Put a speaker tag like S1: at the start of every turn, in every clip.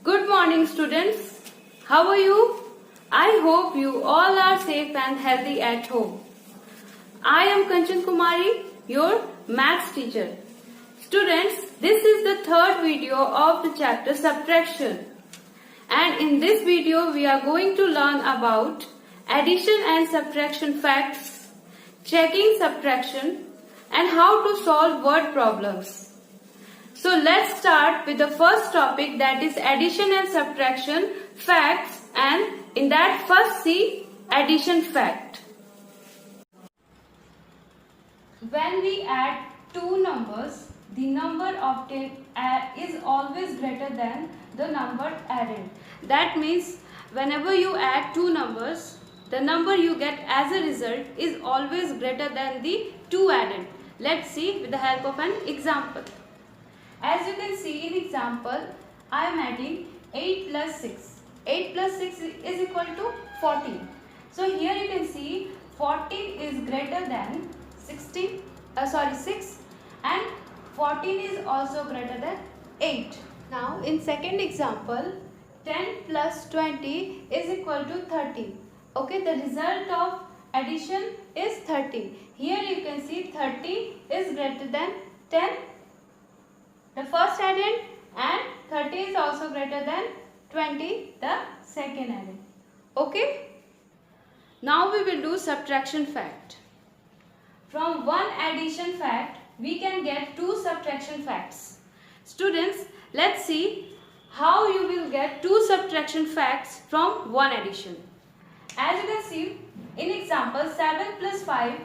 S1: Good morning, students. How are you? I hope you all are safe and healthy at home. I am Kanchan Kumari, your maths teacher. Students, this is the third video of the chapter subtraction. And in this video, we are going to learn about addition and subtraction facts, checking subtraction, and how to solve word problems. So let's start with the first topic, that is addition and subtraction facts, and in that first see addition fact. When we add two numbers, the number obtained is always greater than the number added. That means whenever you add two numbers, the number you get as a result is always greater than the two added. Let's see with the help of an example. As you can see in example, I am adding 8 plus 6. 8 plus 6 is equal to 14. So here you can see 14 is greater than 6 and 14 is also greater than 8. Now in second example, 10 plus 20 is equal to 30. Okay, the result of addition is 30. Here you can see 30 is greater than 10. The first added, and 30 is also greater than 20, the second added. Okay. Now we will do subtraction fact. From one addition fact, we can get two subtraction facts. Students, let's see how you will get two subtraction facts from one addition. As you can see in example, 7 plus 5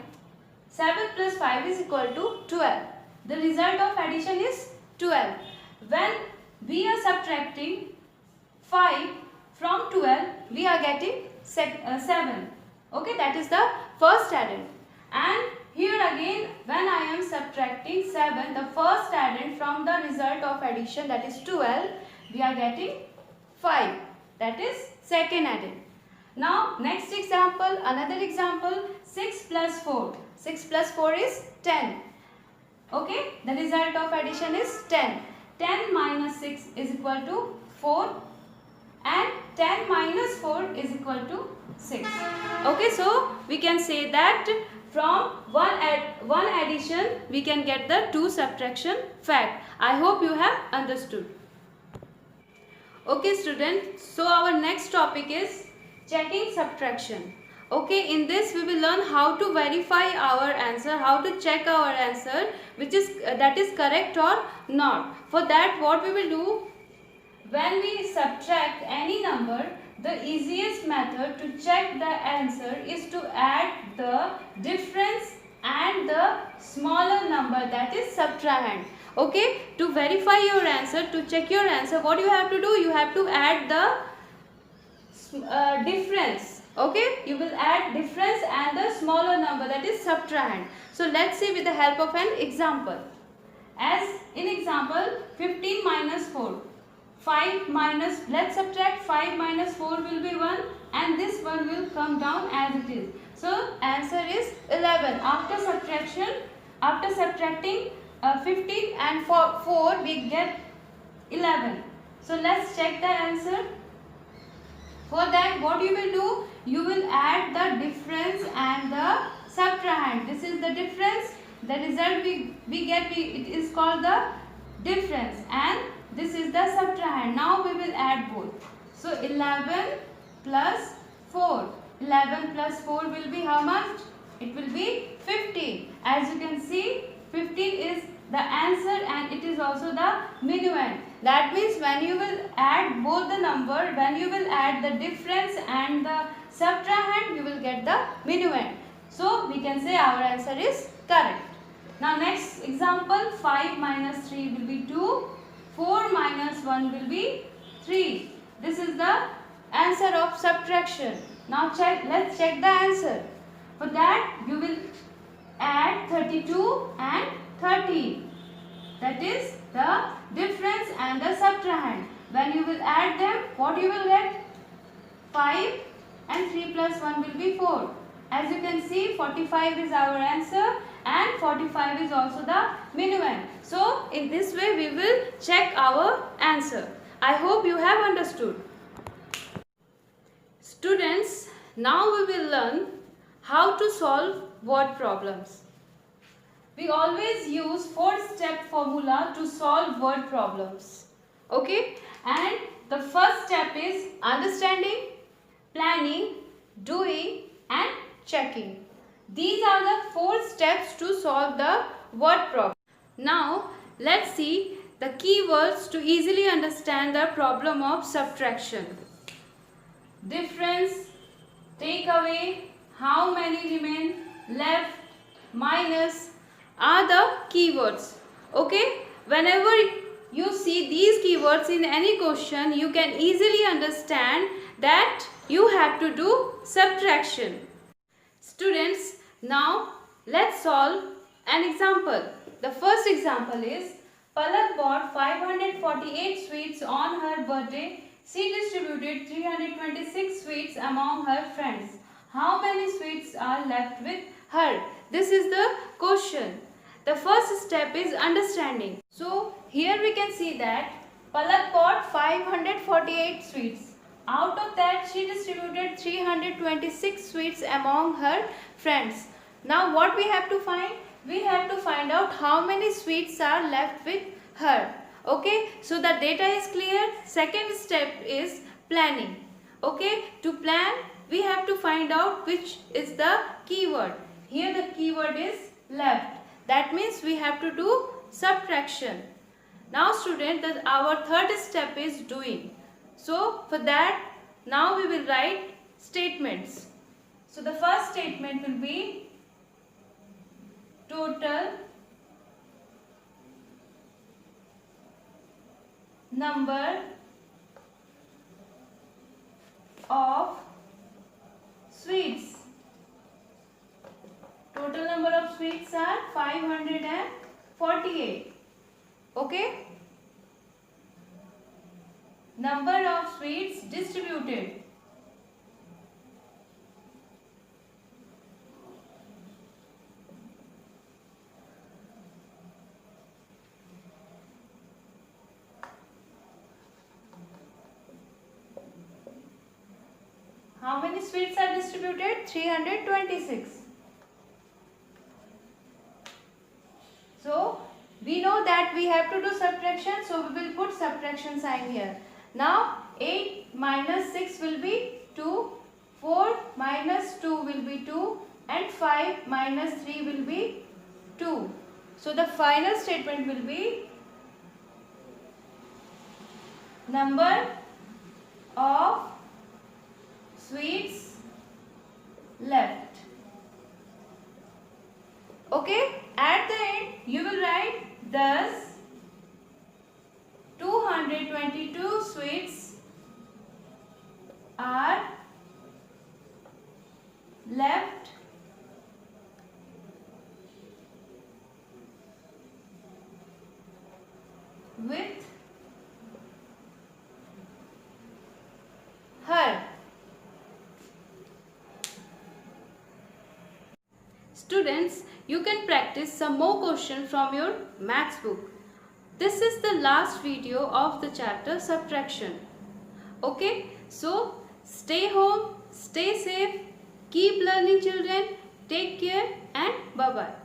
S1: is equal to 12. The result of addition is 12. When we are subtracting 5 from 12, we are getting 7. Okay, that is the first added. And here again, when I am subtracting 7, the first added from the result of addition, that is 12, we are getting 5. That is second added. Now next example, another example, 6 plus 4. 6 plus 4 is 10. Okay, the result of addition is 10. 10 minus 6 is equal to 4 and 10 minus 4 is equal to 6. Okay, so we can say that from one addition we can get the two subtraction fact. I hope you have understood. Okay students, so our next topic is checking subtraction. Okay, in this we will learn how to verify our answer, how to check our answer that is correct or not. For that, what we will do, when we subtract any number, the easiest method to check the answer is to add the difference and the smaller number, that is subtrahend. Okay, to verify your answer, to check your answer, what you have to do, you have to add the difference. Okay, you will add difference and the smaller number, that is subtrahend. So let's see with the help of an example. As in example, 15 minus 4. 5 minus, let's subtract 5 minus 4 will be 1 and this one will come down as it is. So answer is 11. After subtracting 15 and 4 we get 11. So let's check the answer. For that, what you will do, you will add the difference and the subtrahend. This is the difference. The result we get, it is called the difference, and this is the subtrahend. Now we will add both. So 11 plus 4. 11 plus 4 will be how much? It will be 15. As you can see, 15 is the answer and it is also the minuend. That means when you will add both the number, when you will add the difference and the subtrahend, you will get the minuend. So we can say our answer is correct. Now next example, 5 minus 3 will be 2. 4 minus 1 will be 3. This is the answer of subtraction. Now let's check the answer. For that, you will add 32 and 13. That is the difference and the subtrahend. When you will add them, what you will get? 5 and 3 plus 1 will be 4. As you can see, 45 is our answer and 45 is also the minuend. So in this way we will check our answer. I hope you have understood. Students, now we will learn how to solve word problems. We always use 4-step formula to solve word problems. Okay? And the first step is understanding, planning, doing and checking. These are the 4 steps to solve the word problem. Now, let's see the keywords to easily understand the problem of subtraction. Difference, take away, how many remain, left, minus are the keywords. Okay? Whenever you see these keywords in any question, you can easily understand that you have to do subtraction. Students, now let's solve an example. The first example is Palak bought 548 sweets on her birthday. She distributed 326 sweets among her friends. How many sweets are left with her? This is the question. The first step is understanding. So here we can see that Palak bought 548 sweets. Out of that she distributed 326 sweets among her friends. Now what we have to find? We have to find out how many sweets are left with her. Okay, so the data is clear. Second step is planning. Okay, to plan we have to find out which is the keyword. Here the keyword is left. That means we have to do subtraction. Now student, our third step is doing. So for that, now we will write statements. So the first statement will be total number of sweets. Total number of sweets are 548. Okay? Number of sweets distributed. How many sweets are distributed? 326. So, we know that we have to do subtraction, so we will put subtraction sign here. Now, 8 minus 6 will be 2, 4 minus 2 will be 2 and 5 minus 3 will be 2. So, the final statement will be number of sweets left. Okay, at the end you will write thus 222 sweets are left with her. Students, you can practice some more questions from your maths book. This is the last video of the chapter subtraction. Okay, so stay home, stay safe, keep learning children, take care and bye-bye.